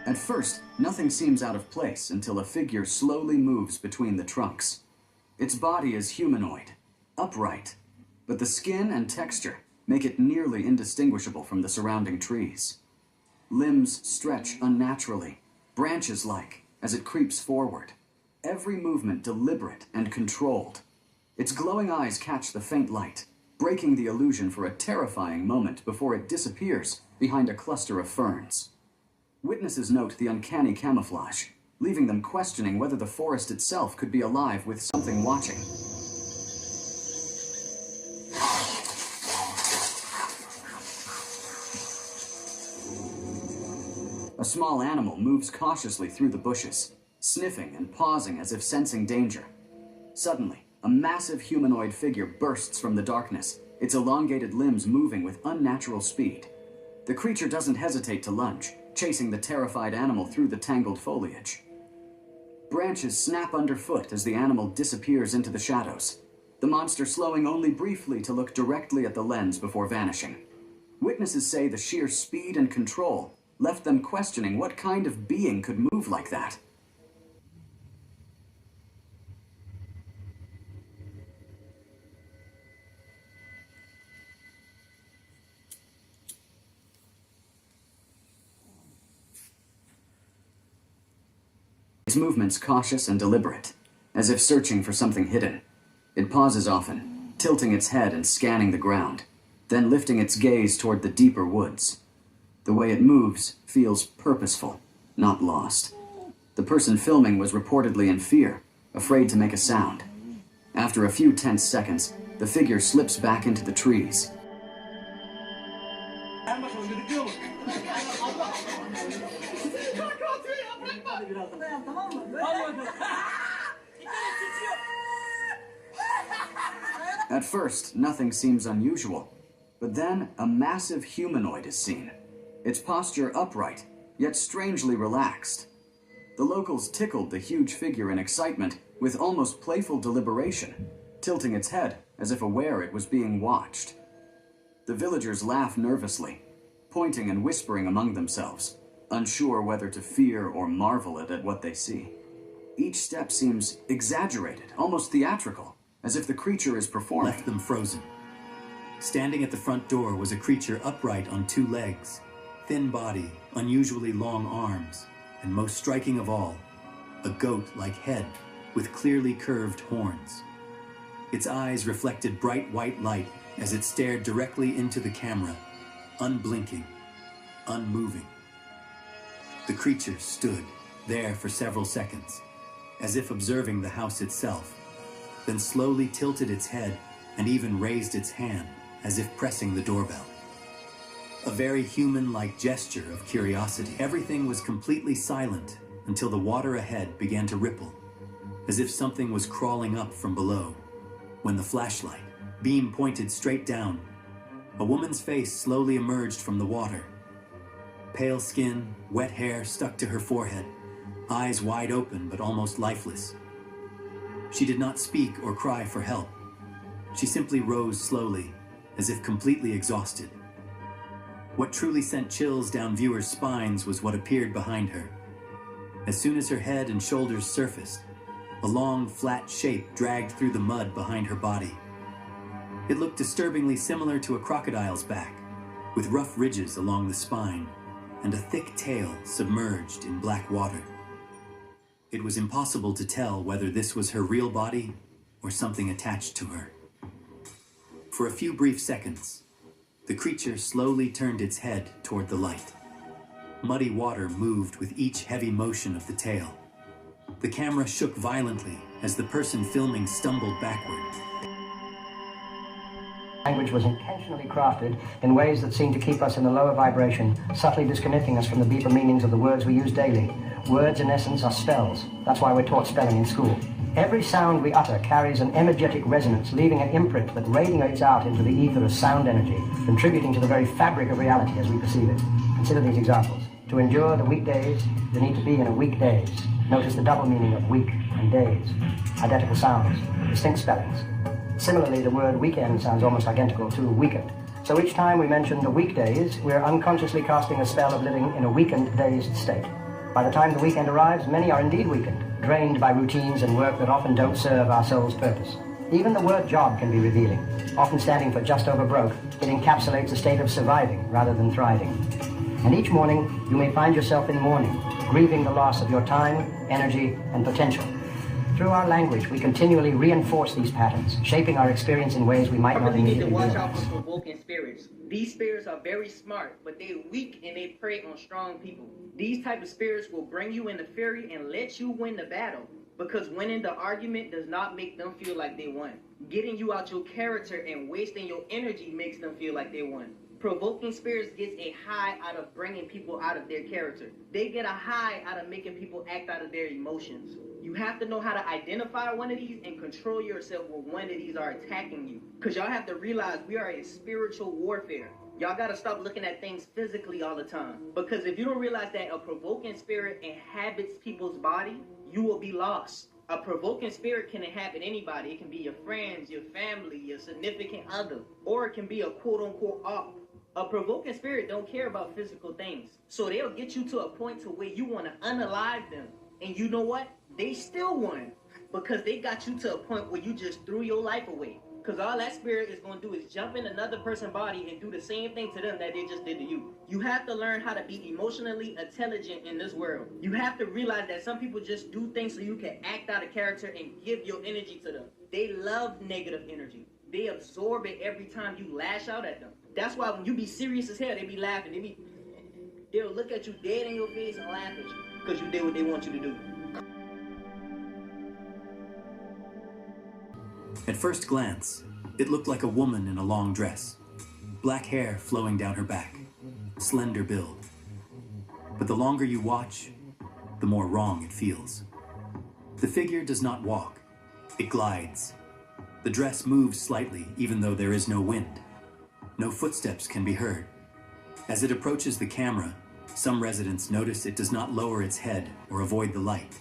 At first, nothing seems out of place until a figure slowly moves between the trunks. Its body is humanoid, upright, but the skin and texture make it nearly indistinguishable from the surrounding trees. Limbs stretch unnaturally, branches-like, as it creeps forward. Every movement deliberate and controlled. Its glowing eyes catch the faint light, breaking the illusion for a terrifying moment before it disappears behind a cluster of ferns. Witnesses note the uncanny camouflage, leaving them questioning whether the forest itself could be alive with something watching. A small animal moves cautiously through the bushes, sniffing and pausing as if sensing danger. Suddenly, a massive humanoid figure bursts from the darkness, its elongated limbs moving with unnatural speed. The creature doesn't hesitate to lunge, chasing the terrified animal through the tangled foliage. Branches snap underfoot as the animal disappears into the shadows, the monster slowing only briefly to look directly at the lens before vanishing. Witnesses say the sheer speed and control left them questioning what kind of being could move like that. Its movements cautious and deliberate, as if searching for something hidden. It pauses often, tilting its head and scanning the ground, then lifting its gaze toward the deeper woods. The way it moves feels purposeful, not lost. The person filming was reportedly in fear, afraid to make a sound. After a few tense seconds, the figure slips back into the trees. At first, nothing seems unusual, but then a massive humanoid is seen, its posture upright, yet strangely relaxed. The locals tickled the huge figure in excitement with almost playful deliberation, tilting its head as if aware it was being watched. The villagers laugh nervously, pointing and whispering among themselves, unsure whether to fear or marvel at what they see. Each step seems exaggerated, almost theatrical, as if the creature is performing. Left them frozen. Standing at the front door was a creature upright on two legs, thin body, unusually long arms, and most striking of all, a goat-like head with clearly curved horns. Its eyes reflected bright white light as it stared directly into the camera, unblinking, unmoving. The creature stood there for several seconds, as if observing the house itself, then slowly tilted its head and even raised its hand as if pressing the doorbell. A very human-like gesture of curiosity. Everything was completely silent until the water ahead began to ripple, as if something was crawling up from below. When the flashlight beam pointed straight down, a woman's face slowly emerged from the water. Pale skin, wet hair stuck to her forehead, eyes wide open but almost lifeless. She did not speak or cry for help. She simply rose slowly, as if completely exhausted. What truly sent chills down viewers' spines was what appeared behind her. As soon as her head and shoulders surfaced, a long, flat shape dragged through the mud behind her body. It looked disturbingly similar to a crocodile's back, with rough ridges along the spine and a thick tail submerged in black water. It was impossible to tell whether this was her real body or something attached to her. For a few brief seconds, the creature slowly turned its head toward the light. Muddy water moved with each heavy motion of the tail. The camera shook violently as the person filming stumbled backward. Language was intentionally crafted in ways that seemed to keep us in a lower vibration, subtly disconnecting us from the deeper meanings of the words we use daily. Words, in essence, are spells. That's why we're taught spelling in school. Every sound we utter carries an energetic resonance, leaving an imprint that radiates out into the ether as sound energy, contributing to the very fabric of reality as we perceive it. Consider these examples. To endure the weekdays, you need to be in a weekdays. Notice the double meaning of week and days. Identical sounds, distinct spellings. Similarly, the word weekend sounds almost identical to weekend. So each time we mention the weekdays, we're unconsciously casting a spell of living in a weakened, dazed state. By the time the weekend arrives, many are indeed weakened, drained by routines and work that often don't serve our soul's purpose. Even the word job can be revealing. Often standing for just over broke, it encapsulates a state of surviving rather than thriving. And each morning, you may find yourself in mourning, grieving the loss of your time, energy, and potential. Through our language, we continually reinforce these patterns, shaping our experience in ways we might not immediately realize. You need to realize. watch out for provoking spirits. These spirits are very smart, but they're weak and they prey on strong people. These type of spirits will bring you into fury and let you win the battle, because winning the argument does not make them feel like they won. Getting you out your character and wasting your energy makes them feel like they won. Provoking spirits gets a high out of bringing people out of their character. They get a high out of making people act out of their emotions. You have to know how to identify one of these and control yourself when one of these are attacking you. Because y'all have to realize we are in spiritual warfare. Y'all got to stop looking at things physically all the time. Because if you don't realize that a provoking spirit inhabits people's body, you will be lost. A provoking spirit can inhabit anybody. It can be your friends, your family, your significant other, or it can be a quote-unquote op. A provoking spirit don't care about physical things. So they'll get you to a point to where you want to unalive them. And you know what? They still won. Because they got you to a point where you just threw your life away. Because all that spirit is going to do is jump in another person's body and do the same thing to them that they just did to you. You have to learn how to be emotionally intelligent in this world. You have to realize that some people just do things so you can act out of character and give your energy to them. They love negative energy. They absorb it every time you lash out at them. That's why when you be serious as hell, they be laughing. They'll look at you dead in your face and laugh at you because you did what they want you to do. At first glance, it looked like a woman in a long dress, black hair flowing down her back, slender build. But the longer you watch, the more wrong it feels. The figure does not walk, it glides. The dress moves slightly even though there is no wind. No footsteps can be heard. As it approaches the camera, some residents notice it does not lower its head or avoid the light,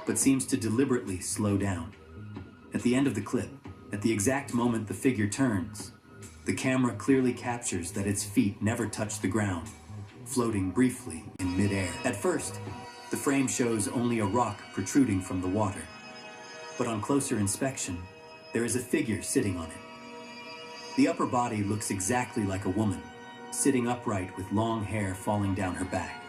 but seems to deliberately slow down. At the end of the clip, at the exact moment the figure turns, the camera clearly captures that its feet never touch the ground, floating briefly in midair. At first, the frame shows only a rock protruding from the water, but on closer inspection, there is a figure sitting on it. The upper body looks exactly like a woman, sitting upright with long hair falling down her back.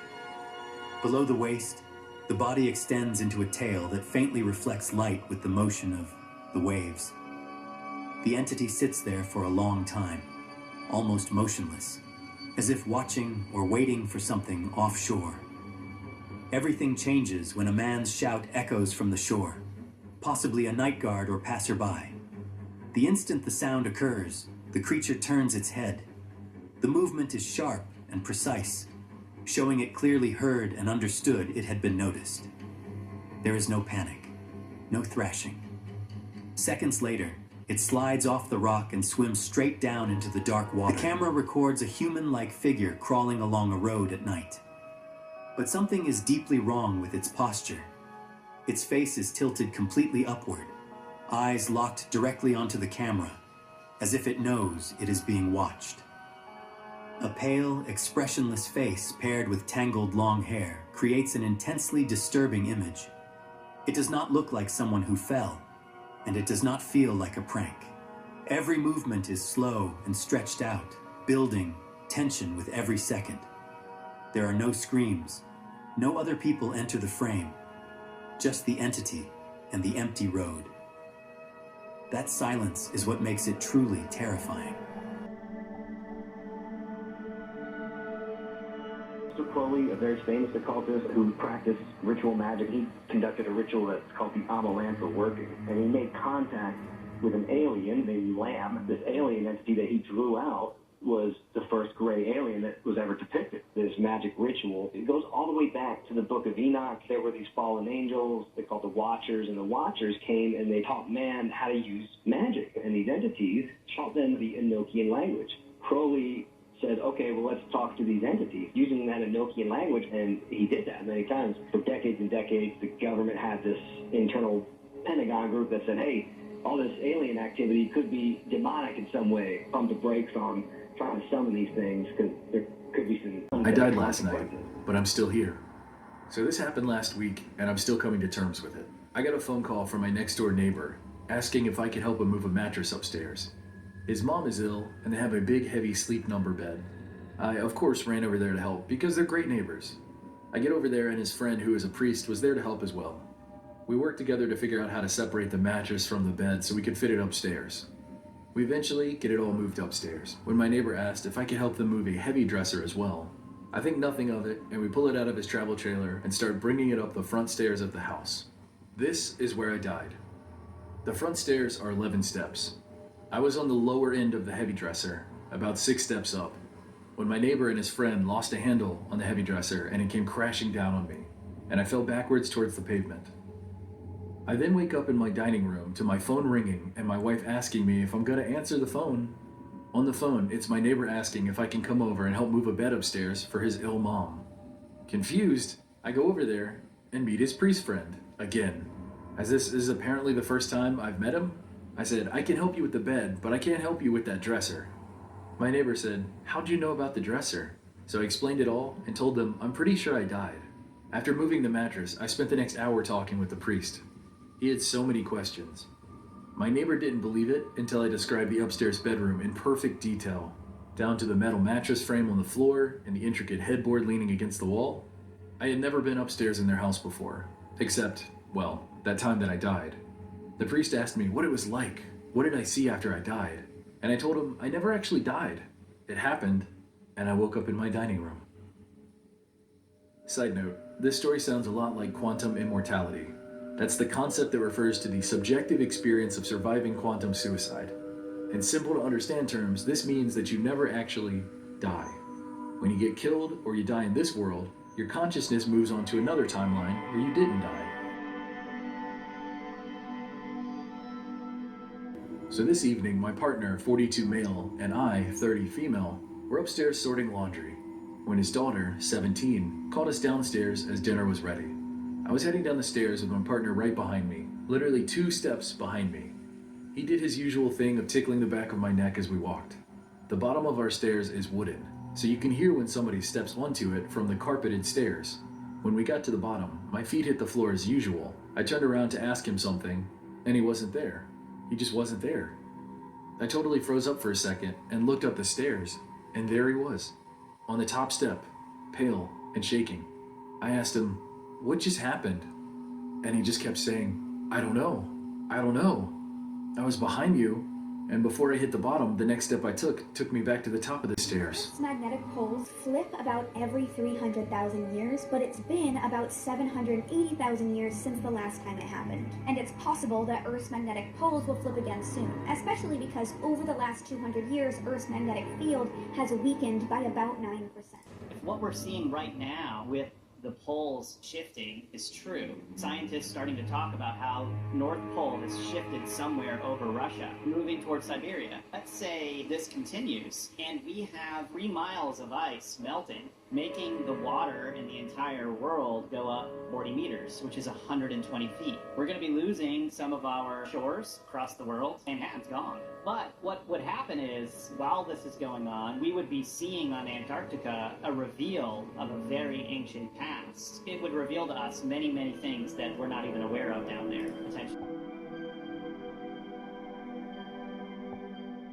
Below the waist, the body extends into a tail that faintly reflects light with the motion of the waves. The entity sits there for a long time, almost motionless, as if watching or waiting for something offshore. Everything changes when a man's shout echoes from the shore, possibly a night guard or passerby. The instant the sound occurs, the creature turns its head. The movement is sharp and precise, showing it clearly heard and understood it had been noticed. There is no panic, no thrashing. Seconds later, it slides off the rock and swims straight down into the dark water. The camera records a human-like figure crawling along a road at night. But something is deeply wrong with its posture. Its face is tilted completely upward, eyes locked directly onto the camera, as if it knows it is being watched. A pale, expressionless face paired with tangled long hair creates an intensely disturbing image. It does not look like someone who fell, and it does not feel like a prank. Every movement is slow and stretched out, building tension with every second. There are no screams. No other people enter the frame. Just the entity and the empty road. That silence is what makes it truly terrifying. Mr. Crowley, a very famous occultist who practiced ritual magic, he conducted a ritual that's called the Amalantra working, and he made contact with an alien named Lamb. This alien entity that he drew out was the first gray alien that was ever depicted. This magic ritual, it goes all the way back to the Book of Enoch. There were these fallen angels, they're called the Watchers, and the Watchers came and they taught man how to use magic, and these entities taught them the Enochian language. Crowley said, okay, well, let's talk to these entities using that Enochian language, and he did that many times. For decades and decades, the government had this internal Pentagon group that said, hey, all this alien activity could be demonic in some way. Pump the brakes on trying to summon these things, because there could be some... I died last night, but I'm still here. So this happened last week, and I'm still coming to terms with it. I got a phone call from my next door neighbor asking if I could help him move a mattress upstairs. His mom is ill, and they have a big, heavy sleep number bed. I, of course, ran over there to help because they're great neighbors. I get over there, and his friend, who is a priest, was there to help as well. We worked together to figure out how to separate the mattress from the bed so we could fit it upstairs. We eventually get it all moved upstairs when my neighbor asked if I could help them move a heavy dresser as well. I think nothing of it, and we pull it out of his travel trailer and start bringing it up the front stairs of the house. This is where I died. The front stairs are 11 steps. I was on the lower end of the heavy dresser, about 6 steps up, when my neighbor and his friend lost a handle on the heavy dresser and it came crashing down on me, and I fell backwards towards the pavement. I then wake up in my dining room to my phone ringing and my wife asking me if I'm gonna answer the phone. On the phone, it's my neighbor asking if I can come over and help move a bed upstairs for his ill mom. Confused, I go over there and meet his priest friend, again. As this is apparently the first time I've met him, I said, I can help you with the bed, but I can't help you with that dresser. My neighbor said, how'd you know about the dresser? So I explained it all and told them I'm pretty sure I died. After moving the mattress, I spent the next hour talking with the priest. He had so many questions. My neighbor didn't believe it until I described the upstairs bedroom in perfect detail, down to the metal mattress frame on the floor and the intricate headboard leaning against the wall. I had never been upstairs in their house before, except, well, that time that I died. The priest asked me what it was like. What did I see after I died? And I told him I never actually died. It happened, and I woke up in my dining room. Side note, this story sounds a lot like quantum immortality. That's the concept that refers to the subjective experience of surviving quantum suicide. In simple to understand terms, this means that you never actually die. When you get killed or you die in this world, your consciousness moves on to another timeline where you didn't die. So this evening, my partner, 42 male, and I, 30 female, were upstairs sorting laundry, when his daughter, 17, called us downstairs as dinner was ready. I was heading down the stairs with my partner right behind me, literally 2 steps behind me. He did his usual thing of tickling the back of my neck as we walked. The bottom of our stairs is wooden, so you can hear when somebody steps onto it from the carpeted stairs. When we got to the bottom, my feet hit the floor as usual. I turned around to ask him something, and he wasn't there. He just wasn't there. I totally froze up for a second and looked up the stairs, and there he was, on the top step, pale and shaking. I asked him, what just happened? And he just kept saying, I don't know. I don't know. I was behind you, and before I hit the bottom, the next step I took me back to the top of the stairs. Earth's magnetic poles flip about every 300,000 years, but it's been about 780,000 years since the last time it happened. And it's possible that Earth's magnetic poles will flip again soon, especially because over the last 200 years, Earth's magnetic field has weakened by about 9%. If what we're seeing right now with the poles shifting is true, scientists starting to talk about how North Pole has shifted somewhere over Russia, moving towards Siberia. Let's say this continues, and we have 3 miles of ice melting, making the water in the entire world go up 40 meters, which is 120 feet. We're going to be losing some of our shores across the world, and it's gone. But what would happen is, while this is going on, we would be seeing on Antarctica a reveal of a very ancient past. It would reveal to us many, many things that we're not even aware of down there, potentially.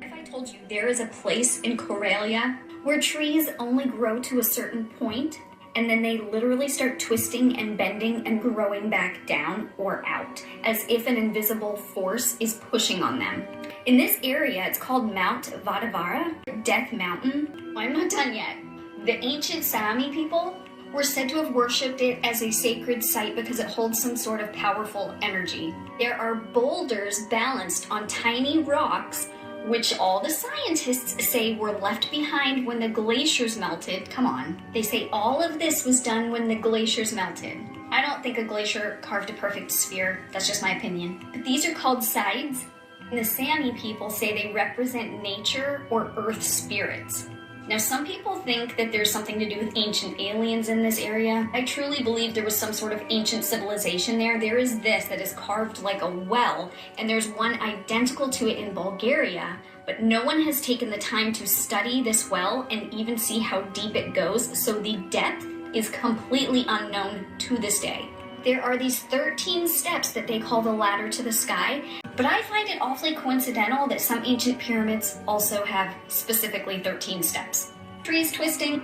If I told you there is a place in Corelia where trees only grow to a certain point, and then they literally start twisting and bending and growing back down or out, as if an invisible force is pushing on them. In this area, it's called Mount Vadavara, Death Mountain. I'm not done yet. The ancient Sami people were said to have worshipped it as a sacred site because it holds some sort of powerful energy. There are boulders balanced on tiny rocks, which all the scientists say were left behind when the glaciers melted. Come on. They say all of this was done when the glaciers melted. I don't think a glacier carved a perfect sphere. That's just my opinion. But these are called sides. And the Sami people say they represent nature or earth spirits. Now, some people think that there's something to do with ancient aliens in this area. I truly believe there was some sort of ancient civilization there. There is this that is carved like a well, and there's one identical to it in Bulgaria, but no one has taken the time to study this well and even see how deep it goes, so the depth is completely unknown to this day. There are these 13 steps that they call the ladder to the sky, but I find it awfully coincidental that some ancient pyramids also have specifically 13 steps. Trees twisting,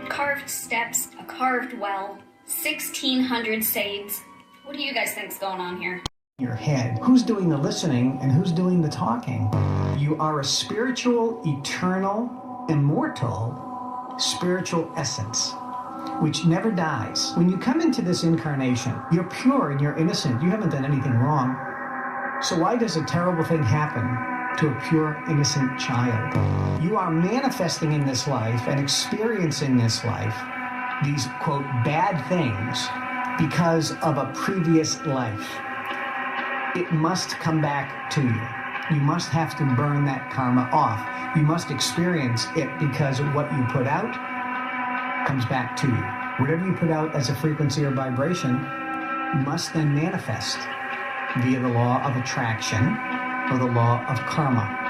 carved steps, a carved well, 1600 shades. What do you guys think's going on here? Your head. Who's doing the listening and who's doing the talking? You are a spiritual, eternal, immortal, spiritual essence, which never dies. When you come into this incarnation, you're pure and you're innocent. You haven't done anything wrong. So why does a terrible thing happen to a pure, innocent child? You are manifesting in this life and experiencing this life these, quote, bad things because of a previous life. It must come back to you. You must have to burn that karma off. You must experience it because what you put out comes back to you. Whatever you put out as a frequency or vibration must then manifest via the law of attraction or the law of karma.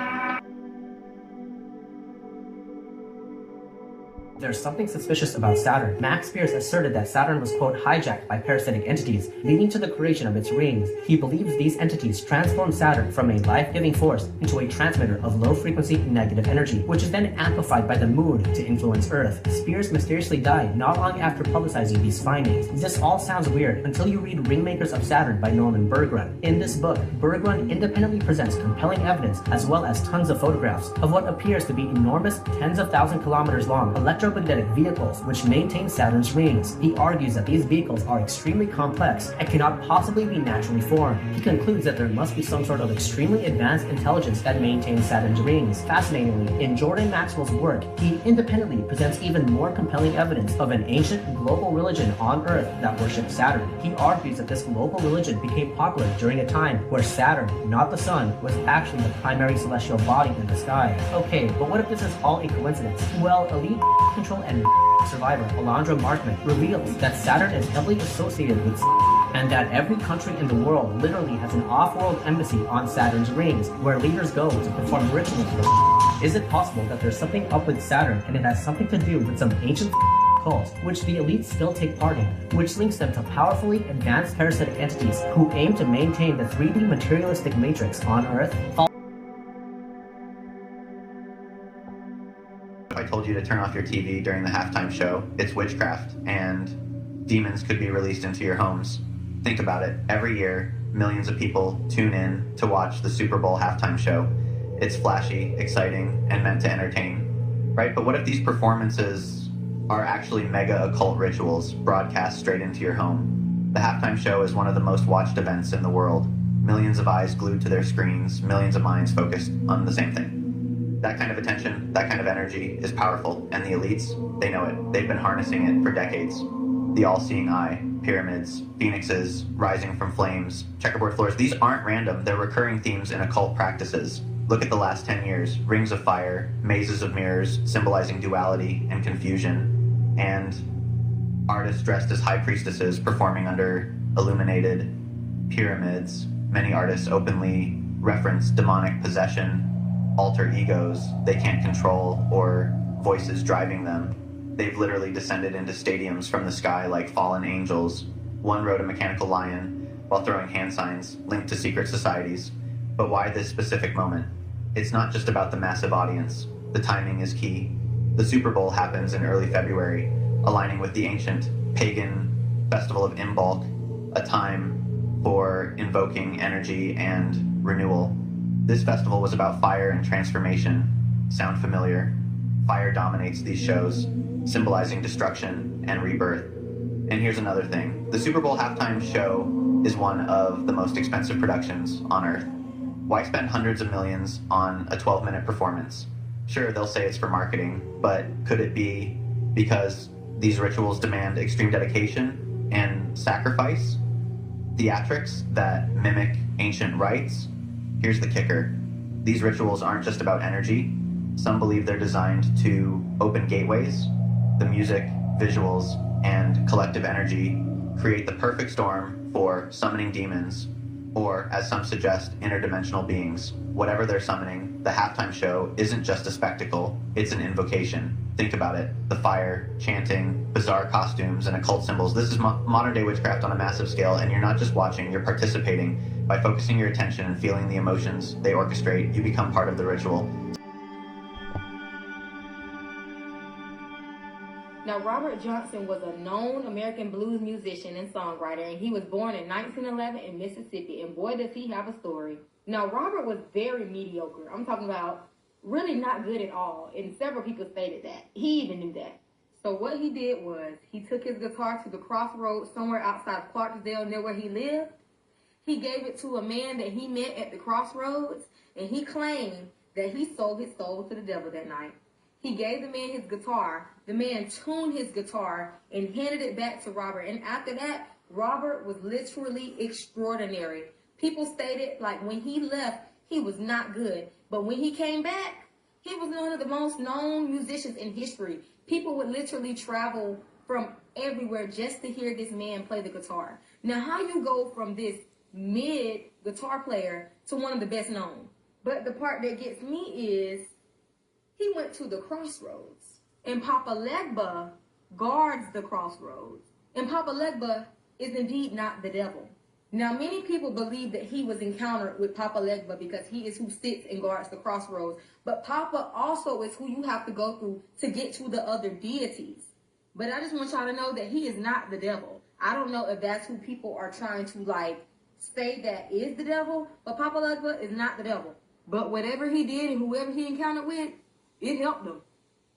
There's something suspicious about Saturn. Max Pierce asserted that Saturn was, quote, hijacked by parasitic entities, leading to the creation of its rings. He believes these entities transformed Saturn from a life-giving force into a transmitter of low-frequency negative energy, which is then amplified by the moon to influence Earth. Spears mysteriously died not long after publicizing these findings. This all sounds weird until you read Ringmakers of Saturn by Norman Bergrun. In this book, Bergrun independently presents compelling evidence as well as tons of photographs of what appears to be enormous, tens of thousand kilometers long electromagnetic vehicles which maintain Saturn's rings. He argues that these vehicles are extremely complex and cannot possibly be naturally formed. He concludes that there must be some sort of extremely advanced intelligence that maintains Saturn's rings. Fascinatingly, in Jordan Maxwell's work, he independently presents even more compelling evidence of an ancient global religion on Earth that worships Saturn. He argues that this global religion became popular during a time where Saturn, not the Sun, was actually the primary celestial body in the sky. Okay, but what if this is all a coincidence? Well, elite control and survivor Alondra Markman reveals that Saturn is heavily associated with and that every country in the world literally has an off-world embassy on Saturn's rings where leaders go to perform rituals for. Is it possible that there's something up with Saturn and it has something to do with some ancient cults which the elites still take part in, which links them to powerfully advanced parasitic entities who aim to maintain the 3D materialistic matrix on Earth? I told you to turn off your TV during the halftime show, it's witchcraft, and demons could be released into your homes. Think about it. Every year, millions of people tune in to watch the Super Bowl halftime show. It's flashy, exciting, and meant to entertain, right? But what if these performances are actually mega occult rituals broadcast straight into your home? The halftime show is one of the most watched events in the world. Millions of eyes glued to their screens, millions of minds focused on the same thing. That kind of attention, that kind of energy is powerful, and the elites, they know it. They've been harnessing it for decades. The all-seeing eye, pyramids, phoenixes, rising from flames, checkerboard floors, these aren't random. They're recurring themes in occult practices. Look at the last 10 years. Rings of fire, mazes of mirrors, symbolizing duality and confusion, and artists dressed as high priestesses performing under illuminated pyramids. Many artists openly reference demonic possession, alter egos they can't control, or voices driving them. They've literally descended into stadiums from the sky like fallen angels. One rode a mechanical lion while throwing hand signs linked to secret societies. But why this specific moment? It's not just about the massive audience. The timing is key. The Super Bowl happens in early February, aligning with the ancient pagan festival of Imbolc, a time for invoking energy and renewal. This festival was about fire and transformation. Sound familiar? Fire dominates these shows, symbolizing destruction and rebirth. And here's another thing. The Super Bowl halftime show is one of the most expensive productions on Earth. Why spend hundreds of millions on a 12-minute performance? Sure, they'll say it's for marketing, but could it be because these rituals demand extreme dedication and sacrifice? Theatrics that mimic ancient rites? Here's the kicker. These rituals aren't just about energy. Some believe they're designed to open gateways. The music, visuals, and collective energy create the perfect storm for summoning demons or, as some suggest, interdimensional beings. Whatever they're summoning, the halftime show isn't just a spectacle, it's an invocation. Think about it. The fire, chanting, bizarre costumes, and occult symbols. This is modern-day witchcraft on a massive scale, and you're not just watching, you're participating. By focusing your attention and feeling the emotions they orchestrate, you become part of the ritual. Now, Robert Johnson was a known American blues musician and songwriter, and he was born in 1911 in Mississippi, and boy, does he have a story. Now, Robert was very mediocre. I'm talking about really not good at all, and several people stated that. He even knew that. So what he did was he took his guitar to the crossroads somewhere outside of Clarksdale near where he lived. He gave it to a man that he met at the crossroads, and he claimed that he sold his soul to the devil that night. He gave the man his guitar. The man tuned his guitar and handed it back to Robert. And after that, Robert was literally extraordinary. People stated, like, when he left, he was not good. But when he came back, he was one of the most known musicians in history. People would literally travel from everywhere just to hear this man play the guitar. Now, how you go from this mid guitar player to one of the best known? But the part that gets me is he went to the crossroads, and Papa Legba guards the crossroads. And Papa Legba is indeed not the devil. Now, many people believe that he was encountered with Papa Legba because he is who sits and guards the crossroads. But Papa also is who you have to go through to get to the other deities. But I just want y'all to know that he is not the devil. I don't know if that's who people are trying to, like, say that is the devil, but Papa Legba is not the devil. But whatever he did and whoever he encountered with, it helped him.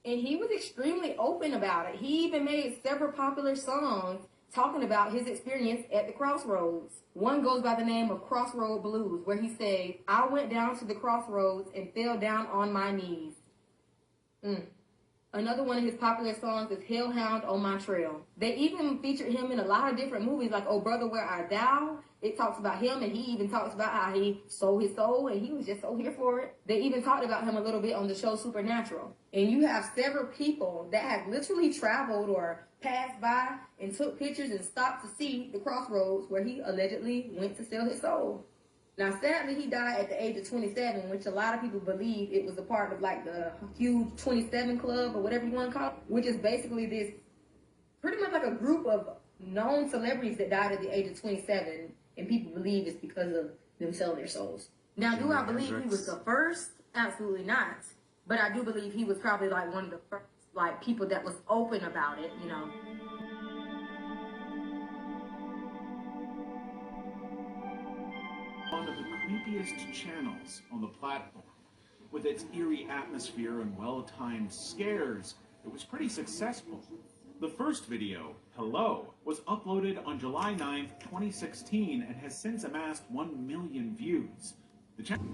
And he was extremely open about it. He even made several popular songs talking about his experience at the crossroads. One goes by the name of Crossroad Blues, where he said, I went down to the crossroads and fell down on my knees. Another one of his popular songs is Hellhound on My Trail. They even featured him in a lot of different movies, like Oh Brother, Where Art Thou? It talks about him, and he even talks about how he sold his soul, and he was just so here for it. They even talked about him a little bit on the show Supernatural. And you have several people that have literally traveled or passed by and took pictures and stopped to see the crossroads where he allegedly went to sell his soul. Now, sadly, he died at the age of 27, which a lot of people believe it was a part of, like, the huge 27 Club or whatever you want to call it, which is basically this pretty much like a group of known celebrities that died at the age of 27, and people believe it's because of them selling their souls. Now, do I believe he was the first? Absolutely not. But I do believe he was probably, like, one of the first, like, people that was open about it, you know. One of the creepiest channels on the platform. With its eerie atmosphere and well-timed scares, it was pretty successful. The first video, Hello, was uploaded on July 9th, 2016 and has since amassed 1 million views. The channel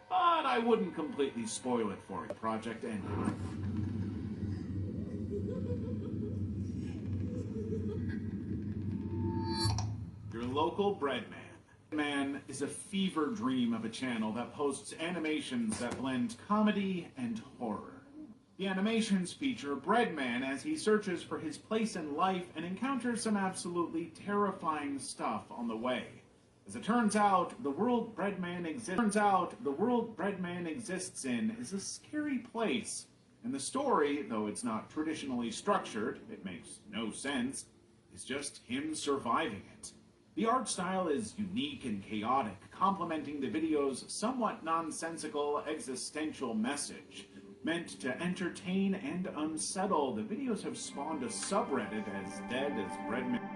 but I wouldn't completely spoil it for you. The project ended. Your local bread man. Man is a fever dream of a channel that posts animations that blend comedy and horror. The animations feature Breadman as he searches for his place in life and encounters some absolutely terrifying stuff on the way. As it turns out, the world Breadman exists in is a scary place. And the story, though it's not traditionally structured, it makes no sense, is just him surviving it. The art style is unique and chaotic, complementing the video's somewhat nonsensical existential message. Meant to entertain and unsettle, the videos have spawned a subreddit as dead as Breadman.